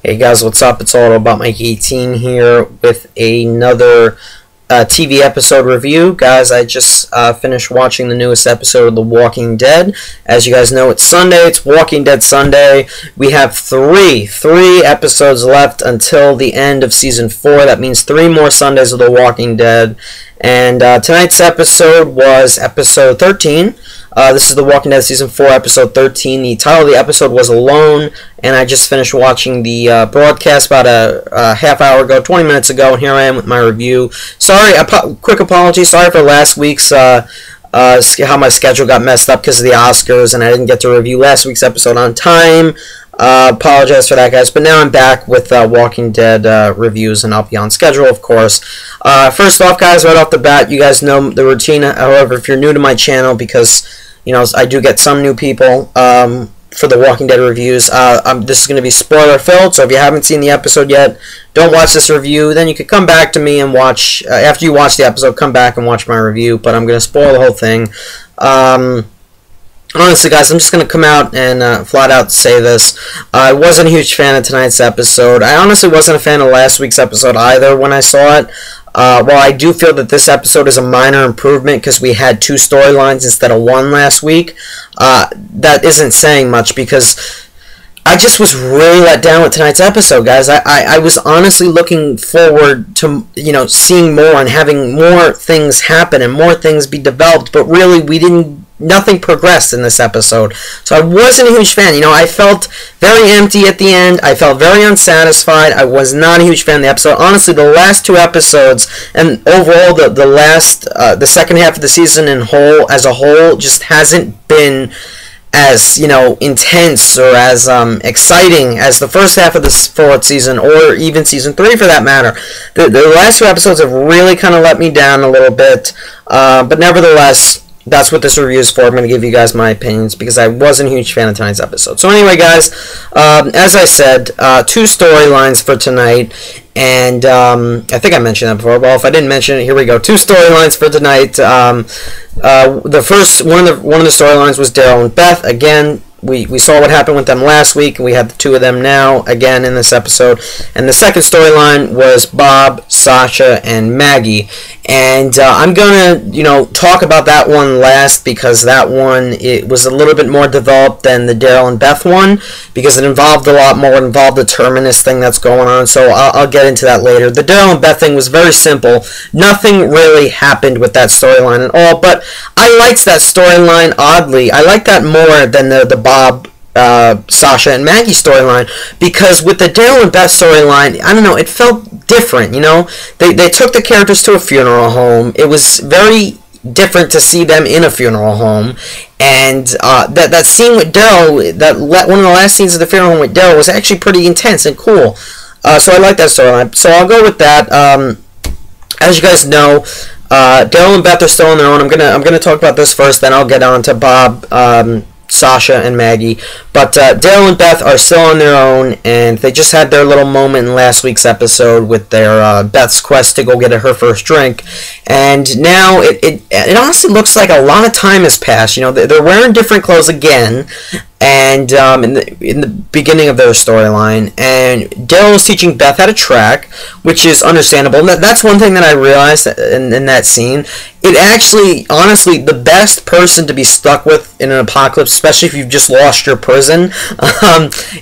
Hey guys, what's up? It's all about Maggie 18 here with another TV episode review. Guys, I just finished watching the newest episode of The Walking Dead. As you guys know, it's Sunday. It's Walking Dead Sunday. We have three episodes left until the end of Season 4. That means 3 more Sundays of The Walking Dead. And tonight's episode was Episode 13. This is The Walking Dead Season 4, Episode 13. The title of the episode was Alone, and I just finished watching the broadcast about a half hour ago, 20 minutes ago, and here I am with my review. Sorry, quick apology, sorry for last week's, how my schedule got messed up because of the Oscars, and I didn't get to review last week's episode on time. Apologize for that, guys, but now I'm back with Walking Dead reviews, and I'll be on schedule, of course. First off, guys, right off the bat, you guys know the routine. However, if you're new to my channel, because you know I do get some new people for the Walking Dead reviews, this is going to be spoiler filled. So if you haven't seen the episode yet, don't watch this review. Then you could come back to me and watch after you watch the episode. Come back and watch my review. But I'm going to spoil the whole thing. Honestly, guys, I'm just going to come out and flat out say this. I wasn't a huge fan of tonight's episode. I honestly wasn't a fan of last week's episode either when I saw it. While I do feel that this episode is a minor improvement because we had 2 storylines instead of 1 last week, that isn't saying much because I just was really let down with tonight's episode, guys. I was honestly looking forward to, you know, seeing more and having more things happen and more things be developed, but really nothing progressed in this episode. So I wasn't a huge fan. You know, I felt very empty at the end. I felt very unsatisfied. I was not a huge fan of the episode. Honestly, the last 2 episodes and overall the second half of the season as a whole just hasn't been as, you know, intense or as exciting as the first half of the 4th season, or even Season 3 for that matter. The last 2 episodes have really kind of let me down a little bit, but nevertheless, that's what this review is for. I'm going to give you guys my opinions because I wasn't a huge fan of tonight's episode. So anyway, guys, as I said, 2 storylines for tonight, and I think I mentioned that before. Well, if I didn't mention it, here we go. 2 storylines for tonight. The first one of the storylines was Daryl and Beth. Again, we saw what happened with them last week, and we have the 2 of them now again in this episode. And the second storyline was Bob, Sasha, and Maggie. And I'm gonna, you know, talk about that one last because that one, it was a little bit more developed than the Daryl and Beth one because it involved a lot more. It involved the Terminus thing that's going on. So I'll get into that later. The Daryl and Beth thing was very simple. Nothing really happened with that storyline at all. But I liked that storyline oddly. I liked that more than the Bob, Sasha and Maggie storyline, because with the Daryl and Beth storyline, I don't know, it felt different, you know. They took the characters to a funeral home. It was very different to see them in a funeral home, and that scene with Daryl, one of the last scenes of the funeral home with Daryl was actually pretty intense and cool. So I like that storyline. So I'll go with that. As you guys know, Daryl and Beth are still on their own. I'm gonna talk about this first, then I'll get on to Bob, Sasha and Maggie, but Daryl and Beth are still on their own, and they just had their little moment in last week's episode with their Beth's quest to go get her first drink, and now it honestly looks like a lot of time has passed. You know, they're wearing different clothes again, and in the beginning of their storyline, and Daryl is teaching Beth how to track, which is understandable. And that's one thing that I realized in that scene. It actually, honestly, the best person to be stuck with in an apocalypse, especially if you've just lost your prison,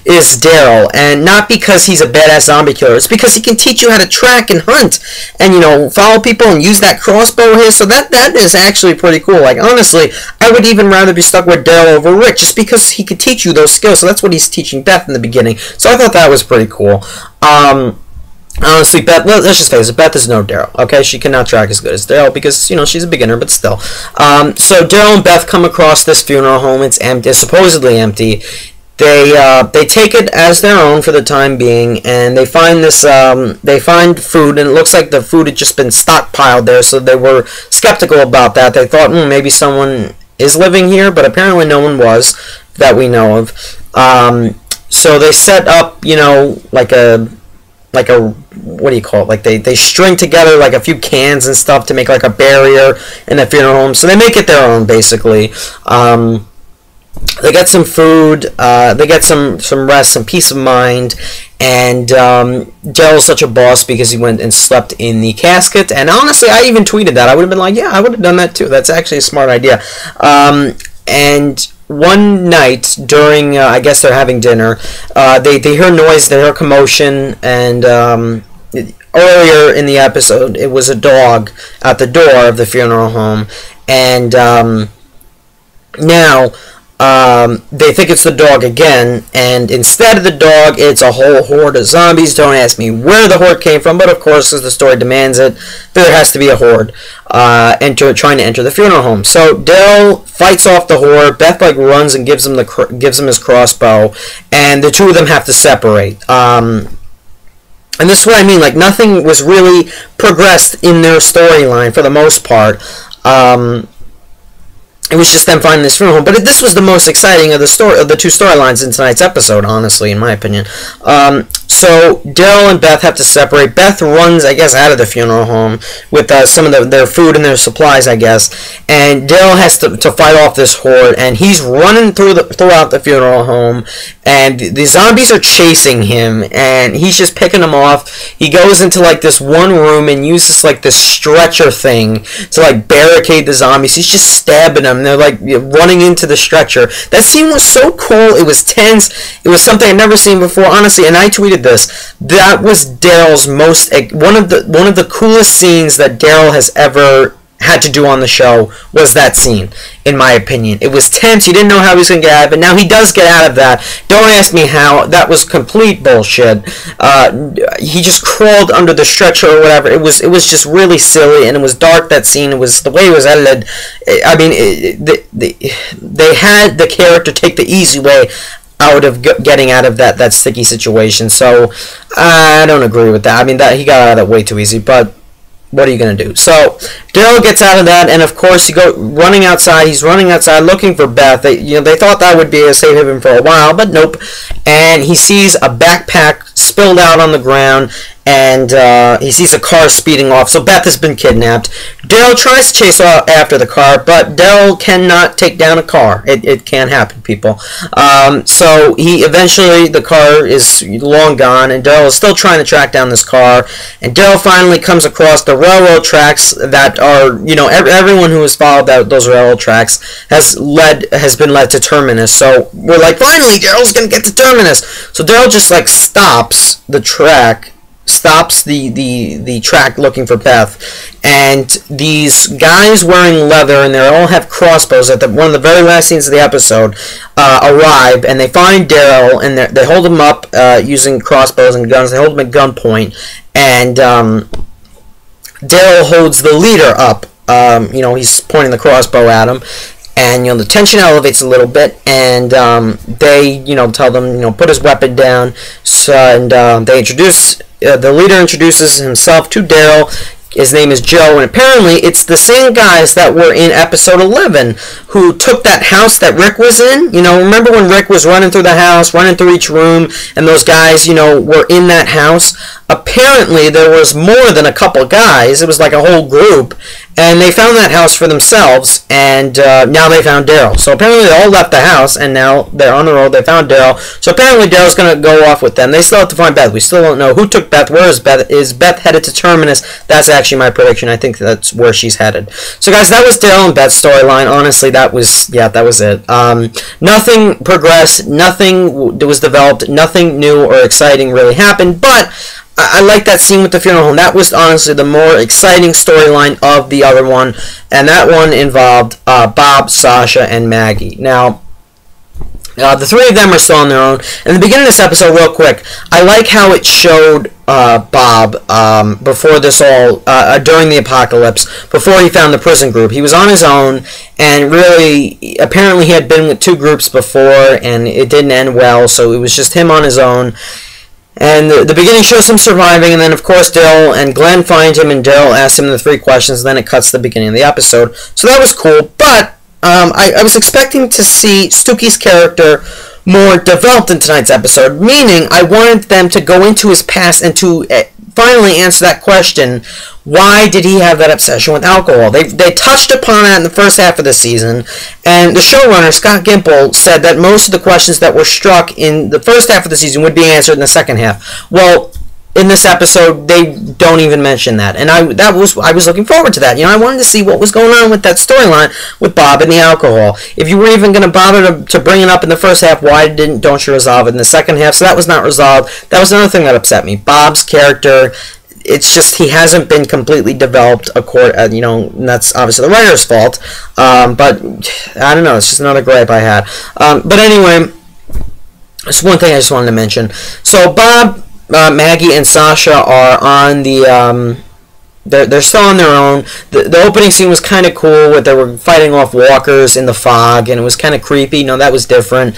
is Daryl. And not because he's a badass zombie killer. It's because he can teach you how to track and hunt and, you know, follow people and use that crossbow of his. So that is actually pretty cool. Like, honestly, I would even rather be stuck with Daryl over Rick just because he could teach you those skills. So that's what he's teaching Beth in the beginning. So I thought that was pretty cool. Honestly, Beth, let's just face it, Beth is no Daryl, okay? She cannot track as good as Daryl because, you know, she's a beginner, but still. So Daryl and Beth come across this funeral home. It's empty. It's supposedly empty. They take it as their own for the time being, and they find this, they find food, and it looks like the food had just been stockpiled there, so they were skeptical about that. They thought, maybe someone is living here, but apparently no one was that we know of. So they set up, you know, like a what do you call it? Like they string together like a few cans and stuff to make like a barrier in the funeral home. So they make it their own basically. They get some food, they get some rest, some peace of mind, and Daryl's such a boss because he went and slept in the casket. And honestly, I even tweeted that. I would have been like, yeah, I would have done that too. That's actually a smart idea. And one night during, I guess they're having dinner, they hear noise, they hear commotion, and earlier in the episode, it was a dog at the door of the funeral home, and now they think it's the dog again, and instead of the dog, it's a whole horde of zombies. Don't ask me where the horde came from, but of course, as the story demands it, there has to be a horde trying to enter the funeral home. So Daryl fights off the horde. Beth runs and gives him his crossbow, and the two of them have to separate. And this is what I mean. Nothing was really progressed in their storyline for the most part. It was just them finding this funeral home. But this was the most exciting of the two storylines in tonight's episode, honestly, in my opinion. So Daryl and Beth have to separate. Beth runs, I guess, out of the funeral home with some of their food and their supplies, I guess. And Daryl has to fight off this horde, and he's running throughout the funeral home. And the zombies are chasing him, and he's just picking them off. He goes into this one room and uses this stretcher thing to barricade the zombies. He's just stabbing them. They're running into the stretcher. That scene was so cool. It was tense. It was something I'd never seen before, honestly. And I tweeted this. That was Daryl's one of the coolest scenes that Daryl has ever had to do on the show. Was that scene, in my opinion. It was tense. You didn't know how he was going to get out of it. Now he does get out of that. Don't ask me how. That was complete bullshit. He just crawled under the stretcher or whatever. It was just really silly, and it was dark, that scene. It was the way it was edited. I mean, they had the character take the easy way out of getting out of that sticky situation. So I don't agree with that. I mean, that he got out of that way too easy, but what are you going to do? So Daryl gets out of that, and of course running outside. He's running outside looking for Beth. They thought that would be a safe haven for a while, but nope. And he sees a backpack spilled out on the ground, and he sees a car speeding off. So Beth has been kidnapped. Daryl tries to chase after the car, but Daryl cannot take down a car. It can't happen, people. So the car is long gone, and Daryl is still trying to track down this car. And Daryl finally comes across the railroad tracks that are, everyone who has followed those railroad tracks has been led to Terminus. So we're finally, Daryl's gonna get to Terminus. So Daryl just stops the track looking for Beth, and these guys wearing leather, and they all have crossbows at one of the very last scenes of the episode, arrive, and they find Daryl, and they hold him up using crossbows and guns. They hold him at gunpoint, and Daryl holds the leader up. He's pointing the crossbow at him, and the tension elevates a little bit, and they tell them put his weapon down. So, and they introduce the leader introduces himself to Daryl. His name is Joe, and apparently it's the same guys that were in episode 11 who took that house that Rick was in. Remember when Rick was running through the house, running through each room, and those guys, were in that house? Apparently there was more than a couple guys. It was like a whole group, and they found that house for themselves, and now they found Daryl. So apparently they all left the house, and now they're on the road. They found Daryl. So apparently Daryl's going to go off with them. They still have to find Beth. We still don't know who took Beth. Where is Beth? Is Beth headed to Terminus? That's actually my prediction. I think that's where she's headed. So guys, that was Daryl and Beth's storyline. Honestly, that was it. Nothing progressed. Nothing was developed. Nothing new or exciting really happened, but I like that scene with the funeral home. That was honestly the more exciting storyline of the other one, and that one involved Bob, Sasha, and Maggie. Now, the three of them are still on their own. In the beginning of this episode, real quick, I like how it showed Bob before this all, during the apocalypse, before he found the prison group. He was on his own, and really, apparently he had been with two groups before, and it didn't end well, so it was just him on his own. And the beginning shows him surviving, and then, of course, Daryl and Glenn find him, and Daryl asks him the three questions, and then it cuts to the beginning of the episode. So that was cool, but I was expecting to see Stookey's character more developed in tonight's episode, meaning I wanted them to go into his past and to finally answer that question. Why did he have that obsession with alcohol? They touched upon that in the first half of the season, and the showrunner, Scott Gimple, said that most of the questions that were struck in the first half of the season would be answered in the second half. Well, in this episode, they don't even mention that, and I was looking forward to that. I wanted to see what was going on with that storyline with Bob and the alcohol. If you were even going to bother to bring it up in the first half, why don't you resolve it in the second half? So that was not resolved. That was another thing that upset me. Bob's character, it's just he hasn't been completely developed, and that's obviously the writer's fault. But I don't know. It's just another gripe I had. But anyway, there's one thing I just wanted to mention. So Bob, Maggie, and Sasha are on the. They're still on their own. The opening scene was kind of cool. They were fighting off walkers in the fog, and it was kind of creepy. That was different.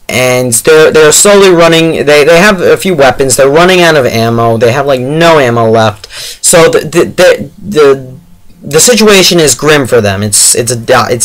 And they're slowly running. They have a few weapons. They're running out of ammo. They have like no ammo left. So the situation is grim for them. It's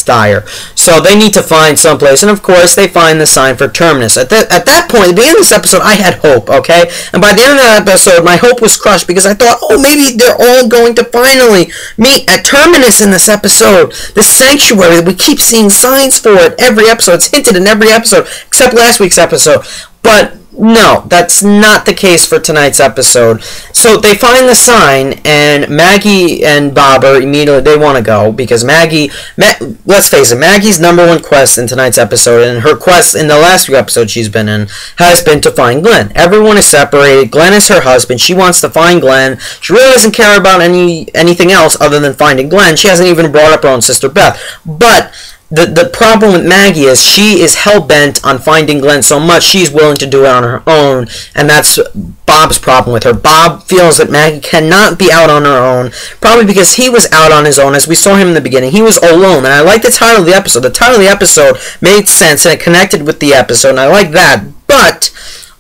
dire. So they need to find someplace, and of course they find the sign for Terminus. At that point, at the end of this episode, I had hope. Okay, and by the end of that episode, my hope was crushed because I thought, oh, maybe they're all going to finally meet at Terminus in this episode, the sanctuary. We keep seeing signs for it every episode. It's hinted in every episode except last week's episode, but. No, that's not the case for tonight's episode. So they find the sign, and Maggie and Bob are immediately, they want to go, because let's face it, Maggie's number one quest in tonight's episode, and her quest in the last few episodes she's been in, has been to find Glenn. Everyone is separated. Glenn is her husband. She wants to find Glenn. She really doesn't care about anything else other than finding Glenn. She hasn't even brought up her own sister Beth. But the problem with Maggie is she is hell-bent on finding Glenn so much she's willing to do it on her own, and that's Bob's problem with her. Bob feels that Maggie cannot be out on her own, probably because he was out on his own, as we saw him in the beginning. He was alone, and I like the title of the episode. The title of the episode made sense, and it connected with the episode, and I like that. But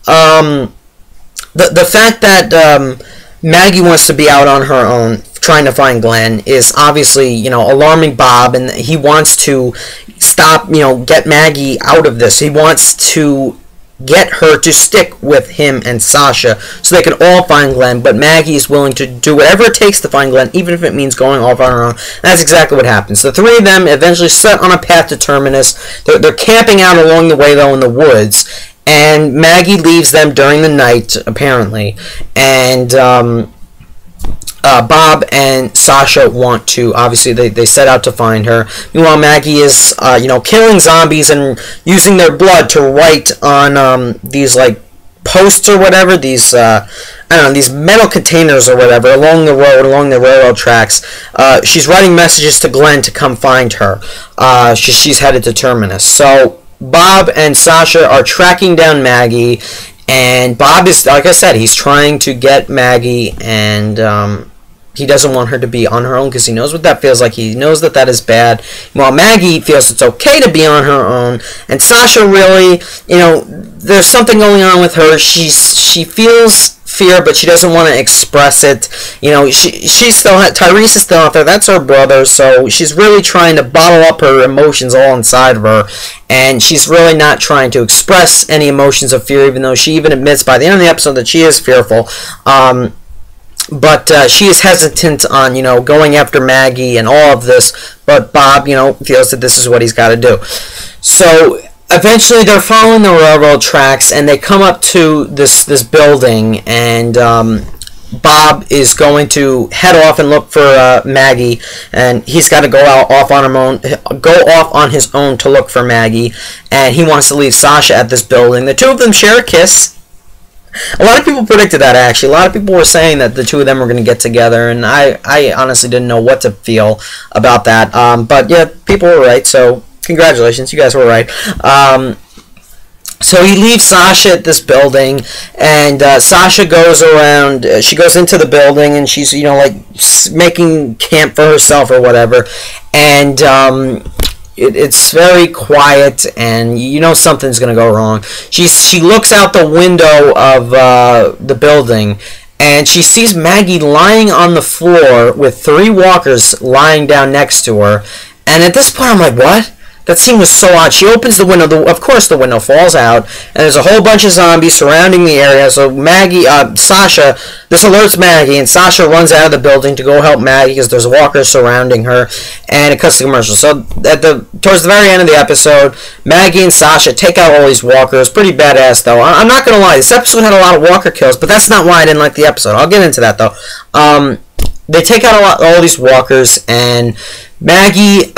the fact that Maggie wants to be out on her own trying to find Glenn is obviously, alarming Bob, and he wants to stop, get Maggie out of this. He wants to get her to stick with him and Sasha so they can all find Glenn, but Maggie is willing to do whatever it takes to find Glenn, even if it means going off on her own. And that's exactly what happens. The three of them eventually set on a path to Terminus. They're camping out along the way, though, in the woods, and Maggie leaves them during the night, apparently, and Bob and Sasha want to, obviously, they set out to find her. Meanwhile, Maggie is, killing zombies and using their blood to write on these, posts or whatever, these, these metal containers or whatever, along the road, along the railroad tracks. She's writing messages to Glenn to come find her. She's headed to Terminus. So Bob and Sasha are tracking down Maggie, and Bob is, like I said, he's trying to get Maggie, and he doesn't want her to be on her own because he knows what that feels like. He knows that is bad. While Maggie feels it's okay to be on her own, and Sasha really, there's something going on with her. She feels fear, but she doesn't want to express it. She's still, Tyrese is still out there. That's her brother, so she's really trying to bottle up her emotions all inside of her, and she's really not trying to express any emotions of fear, even though she even admits by the end of the episode that she is fearful. But she is hesitant on, going after Maggie and all of this, but Bob, feels that this is what he's got to do. So eventually they're following the railroad tracks, and they come up to this building, and Bob is going to head off and look for Maggie, and he's got to go off on his own to look for Maggie, and he wants to leave Sasha at this building. The two of them share a kiss. A lot of people predicted that, actually. A lot of people were saying that the two of them were going to get together, and I honestly didn't know what to feel about that. But yeah, people were right, so congratulations, you guys were right. So he leaves Sasha at this building, and Sasha goes around, she goes into the building, and she's, making camp for herself or whatever, and it's very quiet, and something's going to go wrong. She looks out the window of the building, and she sees Maggie lying on the floor with three walkers lying down next to her. And at this point, I'm like, what? That scene was so odd. She opens the window. Of course, the window falls out, and there's a whole bunch of zombies surrounding the area. So Sasha, this alerts Maggie, and Sasha runs out of the building to go help Maggie because there's walkers surrounding her, and it cuts to commercial. So towards the very end of the episode, Maggie and Sasha take out all these walkers. Pretty badass, though. I'm not gonna lie. This episode had a lot of walker kills, but that's not why I didn't like the episode. I'll get into that though. They take out all these walkers, and Maggie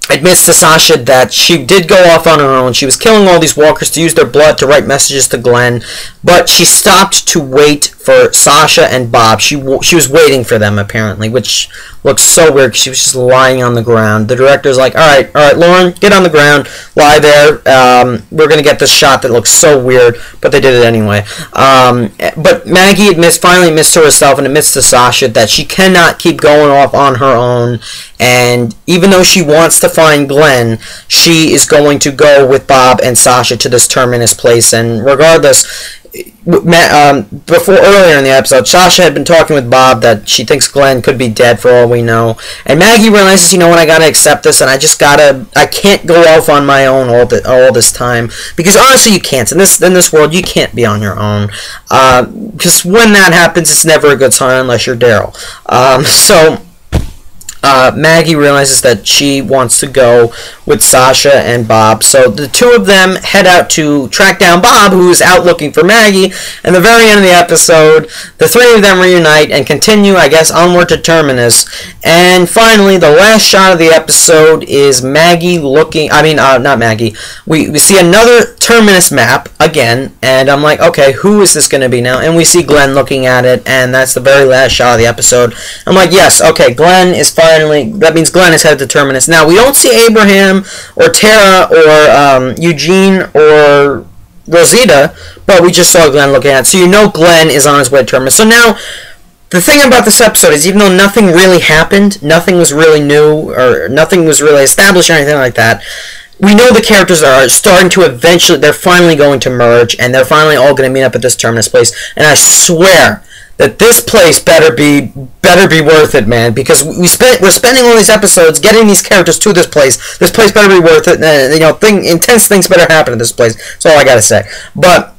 admits to Sasha that she did go off on her own. She was killing all these walkers to use their blood to write messages to Glenn, but she stopped to wait for Sasha and Bob. She was waiting for them, apparently, which looks so weird because she was just lying on the ground. The director's like, all right, Lauren, get on the ground, lie there. We're going to get this shot that looks so weird, but they did it anyway. But Maggie finally admits to herself and admits to Sasha that she cannot keep going off on her own, and even though she wants to find Glenn, she is going to go with Bob and Sasha to this Terminus place. And regardless, before earlier in the episode, Sasha had been talking with Bob that she thinks Glenn could be dead for all we know, and Maggie realizes, you know what, I gotta accept this, and I can't go off on my own all this time, because honestly you can't. In this world, you can't be on your own, because when that happens, it's never a good sign unless you're Daryl. Maggie realizes that she wants to go with Sasha and Bob. So the two of them head out to track down Bob, who is out looking for Maggie. And the very end of the episode, the three of them reunite and continue, I guess, onward to Terminus. And finally, the last shot of the episode is Maggie looking... not Maggie. We see another Terminus map again, and I'm like, okay, who is this going to be now? And we see Glenn looking at it, and that's the very last shot of the episode. I'm like, yes, okay, Glenn is finally... That means Glenn is headed to Terminus. Now, we don't see Abraham or Tara or Eugene or Rosita, but we just saw Glenn looking at it. So you know Glenn is on his way to Terminus. So now, the thing about this episode is, even though nothing really happened, nothing was really new, or nothing was really established or anything like that, we know the characters are starting to eventually, they're finally going to merge, and they're finally all going to meet up at this Terminus place. And I swear that this place better be worth it, man, because we're spending all these episodes getting these characters to this place. This place better be worth it. Intense things better happen at this place. That's all I gotta say. But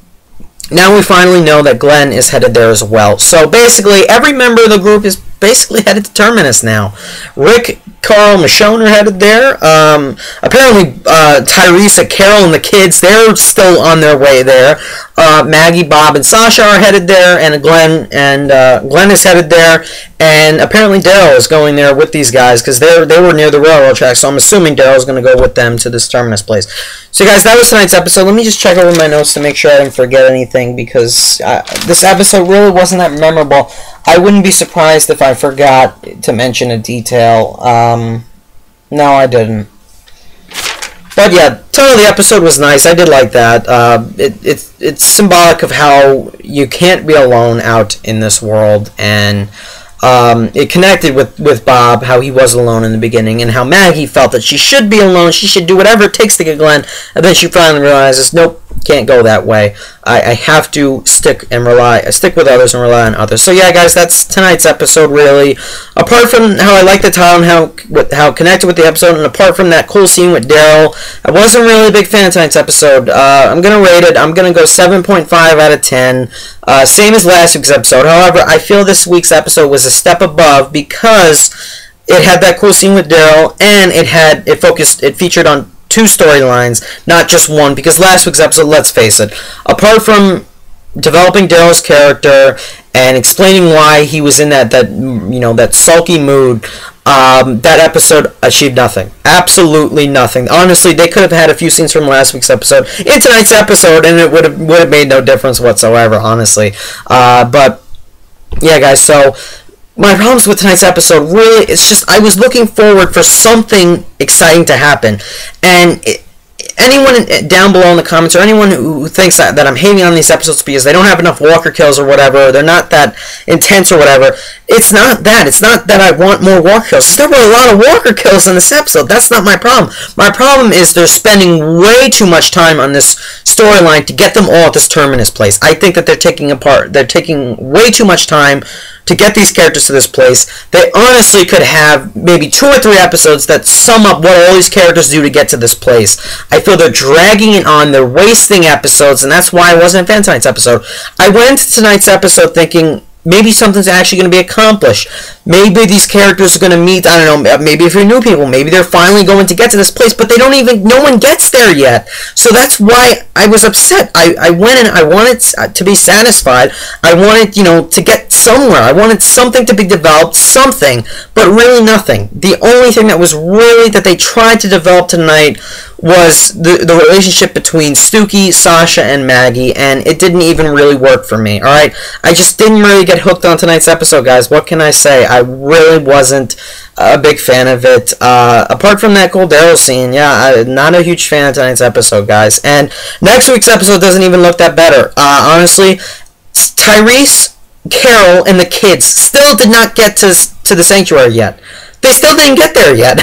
now we finally know that Glenn is headed there as well. So basically, every member of the group is basically headed to Terminus now. Rick, Carl, Michonne are headed there. Apparently, Tyrese, Carol, and the kids, they're still on their way there. Maggie, Bob, and Sasha are headed there, and Glenn is headed there. And apparently Daryl is going there with these guys because they were near the railroad tracks. So I'm assuming Daryl's going to go with them to this Terminus place. So guys, that was tonight's episode. Let me just check over my notes to make sure I didn't forget anything, because this episode really wasn't that memorable. I wouldn't be surprised if I forgot to mention a detail. No, I didn't. But yeah, totally, the episode was nice. I did like that. It's symbolic of how you can't be alone out in this world, and it connected with Bob, how he was alone in the beginning, and how Maggie felt that she should be alone, she should do whatever it takes to get Glenn, and then she finally realizes, nope, can't go that way. I have to stick with others and rely on others. So yeah, guys, that's tonight's episode, really. Apart from how I like the title and how connected with the episode, and apart from that cool scene with Daryl, I wasn't really a big fan of tonight's episode. I'm going to rate it. I'm going to go 7.5 out of 10. Same as last week's episode. However, I feel this week's episode was a step above because it had that cool scene with Daryl, and it featured on two storylines, not just one, because last week's episode, let's face it, apart from developing Daryl's character and explaining why he was in that sulky mood, that episode achieved nothing. Absolutely nothing. Honestly, they could have had a few scenes from last week's episode in tonight's episode, and it would have made no difference whatsoever, honestly. But yeah, guys, so my problems with tonight's episode, really, it's just I was looking forward for something exciting to happen. And anyone down below in the comments, or anyone who thinks that I'm hating on these episodes because they don't have enough walker kills or whatever, they're not that intense or whatever, it's not that. It's not that I want more walker kills. There were a lot of walker kills in this episode. That's not my problem. My problem is they're spending way too much time on this storyline to get them all at this Terminus place. I think that they're taking way too much time to get these characters to this place. They honestly could have maybe 2 or 3 episodes that sum up what all these characters do to get to this place. I feel they're dragging it on, they're wasting episodes, and that's why I wasn't a fan of tonight's episode. I went into tonight's episode thinking maybe something's actually going to be accomplished. Maybe these characters are going to meet, I don't know, maybe if you're new people, maybe they're finally going to get to this place, but no one gets there yet. So that's why I was upset. I went and I wanted to be satisfied. I wanted, to get somewhere. I wanted something to be developed, something, but really nothing. The only thing that was really, that they tried to develop tonight was the relationship between Stookey, Sasha, and Maggie, and it didn't even really work for me, alright? I just didn't really get hooked on tonight's episode, guys. What can I say? I really wasn't a big fan of it. Apart from that cool Daryl scene, yeah, I'm not a huge fan of tonight's episode, guys. And next week's episode doesn't even look that better. Honestly, Tyrese, Carol, and the kids still did not get to the sanctuary yet. They still didn't get there yet.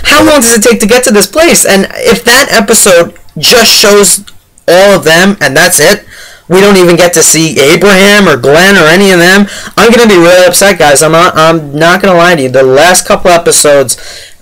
How long does it take to get to this place? And if that episode just shows all of them and that's it, we don't even get to see Abraham or Glenn or any of them, I'm going to be really upset, guys. I'm not going to lie to you. The last couple episodes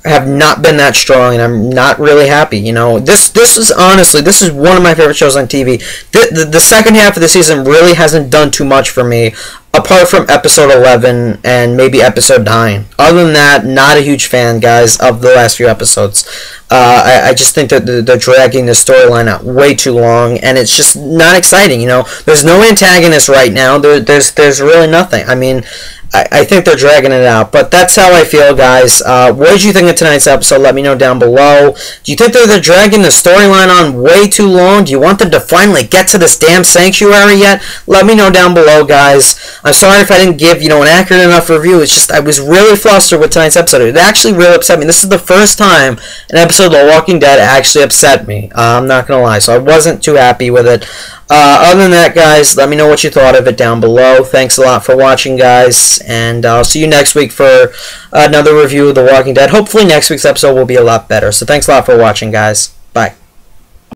have not been that strong, and I'm not really happy. This is honestly, this is one of my favorite shows on TV. The second half of the season really hasn't done too much for me, apart from episode 11 and maybe episode 9. Other than that, not a huge fan, guys, of the last few episodes. I just think that they're dragging the storyline out way too long, and it's just not exciting. There's no antagonist right now. There's really nothing. I mean, I think they're dragging it out, but that's how I feel, guys. What did you think of tonight's episode? Let me know down below. Do you think they're dragging the storyline on way too long? Do you want them to finally get to this damn sanctuary yet? Let me know down below, guys. I'm sorry if I didn't give, an accurate enough review. It's just I was really flustered with tonight's episode. It actually really upset me. This is the first time an episode of The Walking Dead actually upset me. I'm not going to lie. So I wasn't too happy with it. Other than that, guys, let me know what you thought of it down below. Thanks a lot for watching, guys, and I'll see you next week for another review of The Walking Dead. Hopefully next week's episode will be a lot better. So thanks a lot for watching, guys.